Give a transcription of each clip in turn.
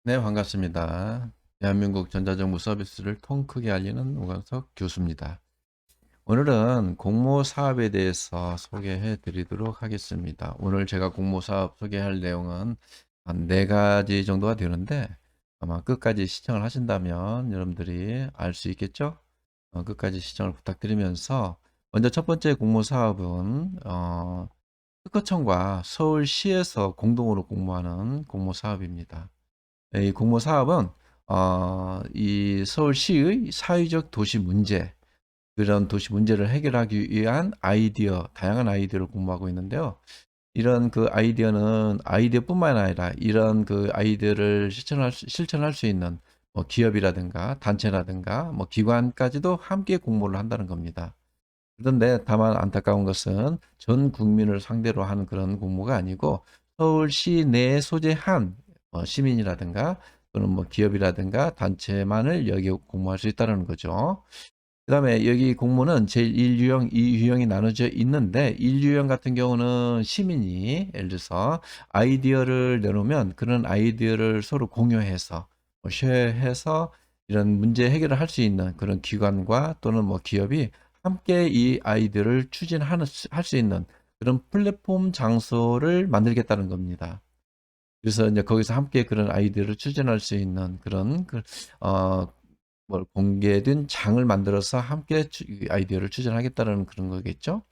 네, 반갑습니다. 대한민국 전자정부 서비스를 통 크게 알리는 오광석 교수입니다. 오늘은 공모 사업에 대해서 소개해 드리도록 하겠습니다. 오늘 제가 공모 사업 소개할 내용은 한 네 가지 정도가 되는데 아마 끝까지 시청을 하신다면 여러분들이 알 수 있겠죠? 끝까지 시청을 부탁드리면서 먼저 첫 번째 공모 사업은 특허청과 서울시에서 공동으로 공모하는 공모 사업입니다. 이 공모 사업은 이 서울시의 사회적 도시 문제, 그런 도시 문제를 해결하기 위한 아이디어, 다양한 아이디어를 공모하고 있는데요. 이런 그 아이디어는 아이디어뿐만 아니라 이런 그 아이디어를 실천할 수 있는 뭐 기업이라든가 단체라든가 뭐 기관까지도 함께 공모를 한다는 겁니다. 그런데 다만 안타까운 것은 전 국민을 상대로 하는 그런 공모가 아니고 서울시 내에 소재한 시민이라든가 또는 뭐 기업이라든가 단체만을 여기 공모할 수 있다는 거죠. 그 다음에 여기 공모는 제1유형, 2유형이 나눠져 있는데 1유형 같은 경우는 시민이 예를 들어서 아이디어를 내놓으면 그런 아이디어를 서로 공유해서 쉐어해서 이런 문제 해결을 할 수 있는 그런 기관과 또는 뭐 기업이 함께 이 아이디어를 추진하는 할 수 있는 그런 플랫폼 장소를 만들겠다는 겁니다. 그래서 이제 거기서 함께 그런 아이디어를 추진할 수 있는 그런 어, 공개된 장을 만들어서 함께 아이디어를 추진하겠다는 그런 거겠죠.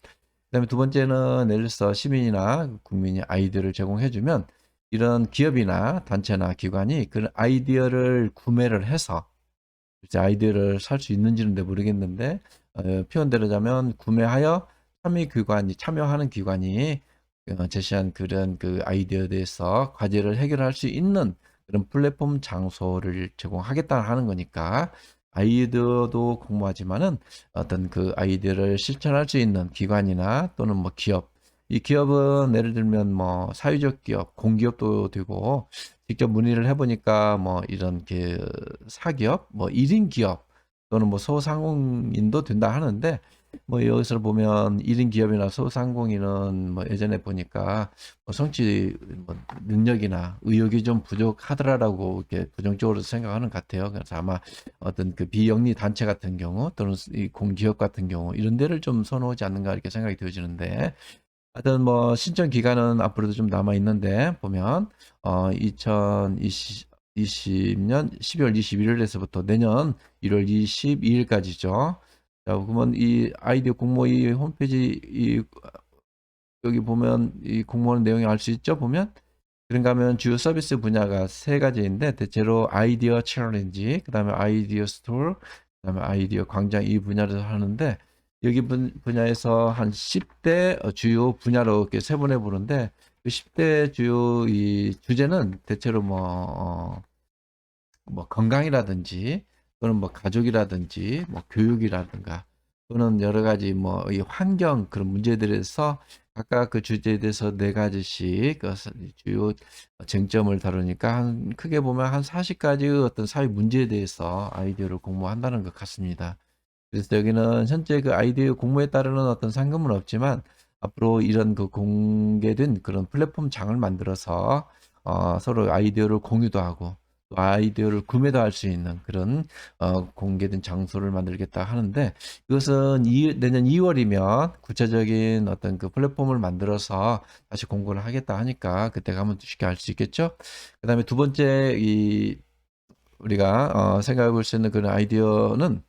그다음에 두 번째는 예를 들어서 시민이나 국민이 아이디어를 제공해주면 이런 기업이나 단체나 기관이 그런 아이디어를 구매를 해서 이제 아이디어를 살 수 있는지는 모르겠는데 표현대로자면 구매하여 참여하는 기관이 제시한 그런 그 아이디어에 대해서 과제를 해결할 수 있는 그런 플랫폼 장소를 제공하겠다 하는 거니까 아이디어도 공모하지만은 어떤 그 아이디어를 실천할 수 있는 기관이나 또는 뭐 기업, 이 기업은 예를 들면 뭐 사회적 기업, 공기업도 되고 직접 문의를 해보니까 뭐 이런 그 사기업, 뭐 1인 기업 또는 뭐 소상공인도 된다 하는데 뭐 여기서 보면 1인 기업이나 소상공인은 뭐 예전에 보니까 뭐 성취 뭐 능력이나 의욕이 좀 부족하더라라고 이렇게 부정적으로 생각하는 것 같아요. 그래서 아마 어떤 그 비영리 단체 같은 경우 또는 이 공기업 같은 경우 이런 데를 좀 선호하지 않는가 이렇게 생각이 되어지는데 하여튼 뭐 신청 기간은 앞으로도 좀 남아 있는데 보면 2020년 12월 21일에서부터 내년 1월 22일까지죠. 자, 그러면 이 아이디어 공모 이 홈페이지 여기 보면 이 공모하는 내용이 알 수 있죠. 보면 그런가 하면 주요 서비스 분야가 세 가지인데 대체로 아이디어 챌린지, 그다음에 아이디어 스토어, 그다음에 아이디어 광장 이 분야를 하는데 여기 분야에서 한 10대 주요 분야로 이렇게 세분해 보는데 그 10대 주요 이 주제는 대체로 뭐 건강이라든지 또는 뭐 가족이라든지 뭐 교육이라든가 또는 여러 가지 뭐 이 환경 그런 문제들에서 각각 그 주제에 대해서 네 가지씩 그 주요 쟁점을 다루니까 한 크게 보면 한 40가지의 어떤 사회 문제에 대해서 아이디어를 공모한다는 것 같습니다. 그래서 여기는 현재 그 아이디어 공모에 따르는 어떤 상금은 없지만 앞으로 이런 그 공개된 그런 플랫폼 장을 만들어서 서로 아이디어를 공유도 하고 또 아이디어를 구매도 할 수 있는 그런 공개된 장소를 만들겠다 하는데 이것은 내년 2월이면 구체적인 어떤 그 플랫폼을 만들어서 다시 공고를 하겠다 하니까 그때 가면 쉽게 알 수 있겠죠. 그다음에 두 번째 이 우리가 생각해 볼 수 있는 그런 아이디어는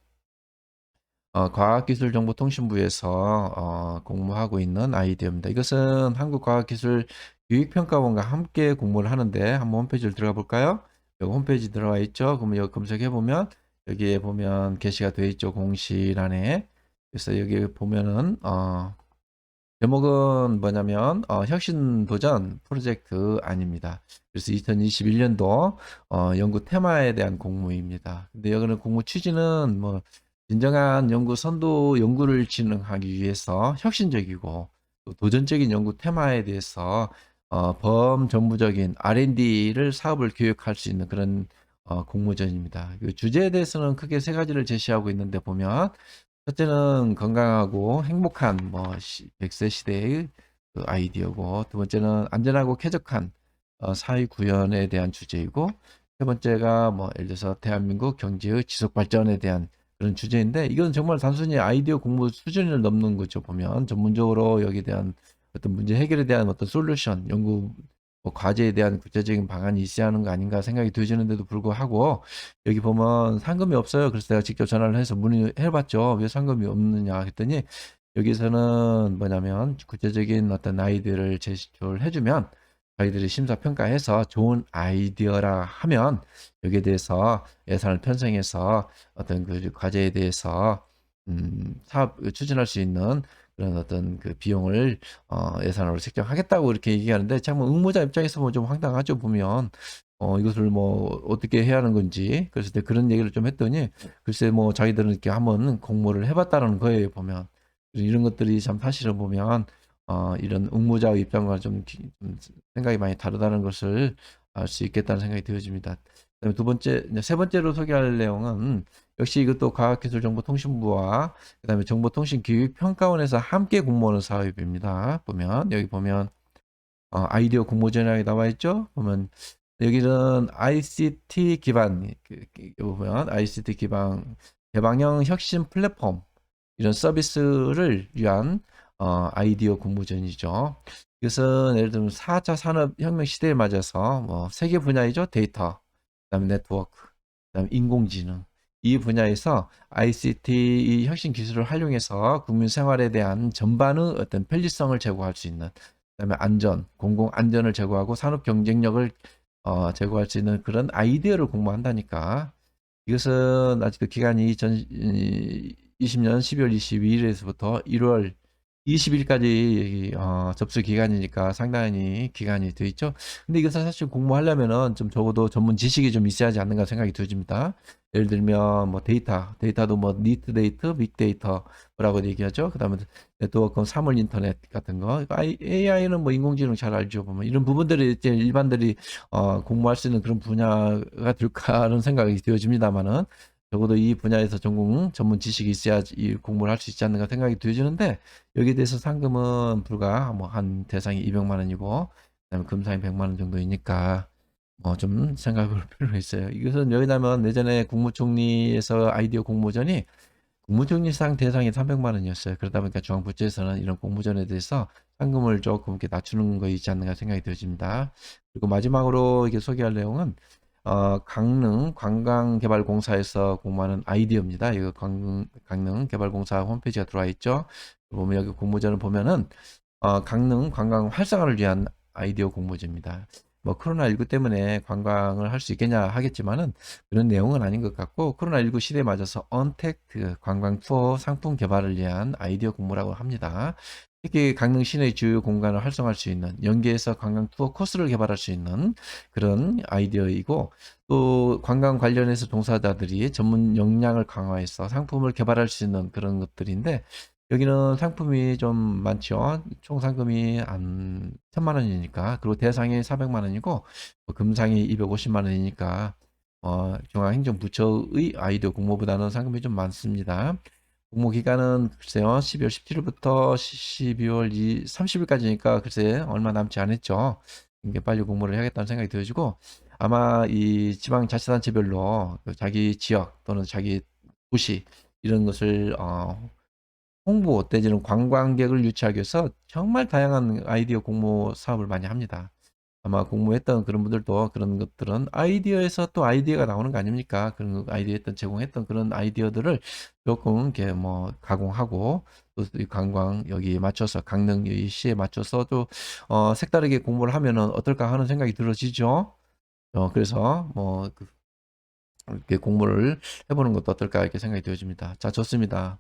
과학기술정보통신부에서 공모하고 있는 아이디어입니다. 이것은 한국과학기술교육평가원과 함께 공모를 하는데 한번 홈페이지를 들어가 볼까요? 여기 홈페이지 들어가 있죠. 그러면 여기 검색해 보면 여기에 보면 게시가 되어 있죠. 공시란에. 그래서 여기 보면은 제목은 뭐냐면 혁신도전 프로젝트 아닙니다. 그래서 2021년도 연구 테마에 대한 공모입니다. 근데 여기는 공모 취지는 뭐 진정한 연구 선도 연구를 진행하기 위해서 혁신적이고 또 도전적인 연구 테마에 대해서 범정부적인 R&D를 사업을 교육할 수 있는 그런 공모전입니다. 그 주제에 대해서는 크게 세 가지를 제시하고 있는데 보면 첫째는 건강하고 행복한 뭐 100세 시대의 그 아이디어고 두 번째는 안전하고 쾌적한 사회 구현에 대한 주제이고 세 번째가 뭐 예를 들어서 대한민국 경제의 지속 발전에 대한 그런 주제인데 이건 정말 단순히 아이디어 공부 수준을 넘는 거죠. 보면 전문적으로 여기에 대한 어떤 문제 해결에 대한 어떤 솔루션, 연구 뭐 과제에 대한 구체적인 방안이 있어야 하는 거 아닌가 생각이 드시는데도 불구하고 여기 보면 상금이 없어요. 그래서 내가 직접 전화를 해서 문의해 봤죠. 왜 상금이 없느냐 했더니 여기서는 뭐냐면 구체적인 어떤 아이디어를 제시를 해주면 저희들이 심사평가해서 좋은 아이디어라 하면 여기에 대해서 예산을 편성해서 어떤 그 과제에 대해서 사업 추진할 수 있는 그런 어떤 그 비용을 예산으로 책정하겠다고 이렇게 얘기하는데 참 응모자 입장에서 보면 좀 황당하죠. 보면 이것을 뭐 어떻게 해야 하는 건지 그래서 이제 그런 얘기를 좀 했더니 글쎄 뭐 자기들은 이렇게 한번 공모를 해봤다는 거예요. 보면 이런 것들이 참 사실을 보면 이런 응모자의 입장과 좀 생각이 많이 다르다는 것을 알 수 있겠다는 생각이 들어집니다. 그다음에 두 번째, 이제 세 번째로 소개할 내용은 역시 이것도 과학기술정보통신부와 그다음에 정보통신기획평가원에서 함께 공모하는 사업입니다. 보면 여기 보면 아이디어 공모전이라고 나와 있죠. 보면 여기는 ICT 기반 보면 ICT 기반 개방형 혁신 플랫폼 이런 서비스를 위한 아이디어 공모전이죠. 이것은 예를 들면 4차 산업혁명 시대에 맞아서 뭐 세 개 분야이죠. 데이터, 그다음에 네트워크, 그다음에 인공지능 이 분야에서 ICT 혁신 기술을 활용해서 국민 생활에 대한 전반의 어떤 편리성을 제고할 수 있는 그다음에 안전, 공공 안전을 제고하고 산업 경쟁력을 제고할 수 있는 그런 아이디어를 공모한다니까. 이것은 아직 그 기간이 2020년 12월 22일에서부터 1월 20일까지 접수 기간이니까 상당히 기간이 돼 있죠. 근데 이것을 사실 공모하려면은 좀 적어도 전문 지식이 좀 있어야 하지 않는가 생각이 들어집니다. 예를 들면 뭐 데이터도 뭐 니트 데이터, 빅데이터라고 얘기하죠. 그다음에 네트워크, 사물 인터넷 같은 거. AI는 뭐 인공지능 잘 알죠. 보면 이런 부분들이 이제 일반들이 공모할 수 있는 그런 분야가 될까 하는 생각이 되어집니다만은 적어도 이 분야에서 전문 지식이 있어야 이 공부를 할 수 있지 않는가 생각이 들어지는데 여기에 대해서 상금은 불과 뭐 한 대상이 200만 원이고 그다음에 금상이 100만 원 정도이니까 좀 생각을 필요가 있어요. 이것은 여기다면 예전에 국무총리에서 아이디어 공모전이 국무총리상 대상이 300만 원이었어요. 그러다 보니까 중앙부처에서는 이런 공모전에 대해서 상금을 조금 이렇게 낮추는 거 있지 않는가 생각이 들어집니다. 그리고 마지막으로 이게 소개할 내용은 강릉 관광개발공사에서 공모하는 아이디어입니다. 이거 강릉 개발공사 홈페이지가 들어와 있죠. 보면 여기 공모전을 보면은 강릉 관광 활성화를 위한 아이디어 공모전입니다. 뭐 코로나19 때문에 관광을 할 수 있겠냐 하겠지만은 그런 내용은 아닌 것 같고 코로나19 시대에 맞아서 언택트 관광 투어 상품 개발을 위한 아이디어 공모라고 합니다. 특히 강릉 시내 주요 공간을 활성화할 수 있는 연계해서 관광 투어 코스를 개발할 수 있는 그런 아이디어이고 또 관광 관련해서 종사자들이 전문 역량을 강화해서 상품을 개발할 수 있는 그런 것들인데 여기는 상품이 좀 많죠. 총 상금이 한 1000만 원이니까 그리고 대상이 400만 원이고 금상이 250만 원이니까 중앙행정부처의 아이디어 공모보다는 상금이 좀 많습니다. 공모 기간은 글쎄요 12월 17일부터 12월 30일까지니까 글쎄 얼마 남지 않았죠. 이게 빨리 공모를 해야겠다는 생각이 들어지고 아마 이 지방자치단체별로 그 자기 지역 또는 자기 도시 이런 것을 홍보 내지는 관광객을 유치하기 위해서 정말 다양한 아이디어 공모 사업을 많이 합니다. 아마 공모했던 그런 분들도 그런 것들은 아이디어에서 또 아이디어가 나오는 거 아닙니까? 그런 아이디어 제공했던 그런 아이디어들을 조금 이렇게 뭐 가공하고 또 이 관광 여기에 맞춰서 강릉 이 시에 맞춰서 또 색다르게 공모를 하면은 어떨까 하는 생각이 들어지죠. 그래서 이렇게 공모를 해보는 것도 어떨까 이렇게 생각이 되어집니다. 자, 좋습니다.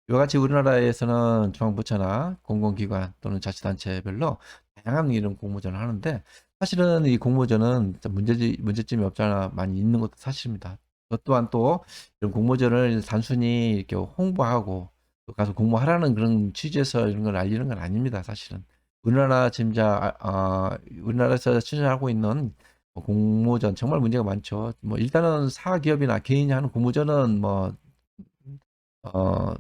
이와 같이 우리나라에서는 중앙부처나 공공기관 또는 자치단체별로 다양한 이런 공모전을 하는데 사실은 이 공모전은 문제점이 없잖아 많이 있는 것도 사실입니다. 저 또한 또 이런 공모전을 단순히 이렇게 홍보하고 또 가서 공모하라는 그런 취지에서 이런 걸 알리는 건 아닙니다. 사실은 우리나라에서 추진하고 있는 공모전 정말 문제가 많죠. 뭐 일단은 사기업이나 개인이 하는 공모전은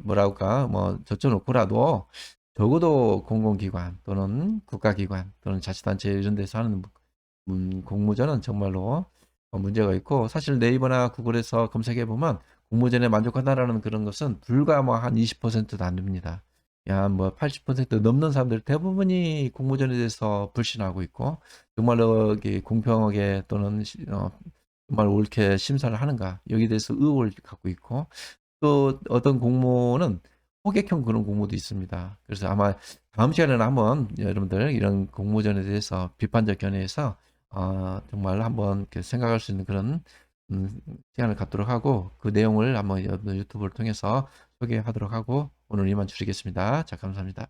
뭐랄까, 저쳐놓고라도 적어도 공공기관 또는 국가기관 또는 자치단체 이런 데서 하는 공모전은 정말로 문제가 있고, 사실 네이버나 구글에서 검색해 보면 공모전에 만족하다라는 그런 것은 불과 뭐 한 20%도 안 됩니다. 야, 뭐 80% 넘는 사람들 대부분이 공모전에 대해서 불신하고 있고, 정말로 이게 공평하게 또는 정말 옳게 심사를 하는가, 여기에 대해서 의혹을 갖고 있고, 또 어떤 공모는 호객형 그런 공모도 있습니다. 그래서 아마 다음 시간에는 한번 여러분들 이런 공모전에 대해서 비판적 견해에서 정말 한번 이렇게 생각할 수 있는 그런 시간을 갖도록 하고, 그 내용을 한번 유튜브를 통해서 소개하도록 하고, 오늘 이만 줄이겠습니다. 자, 감사합니다.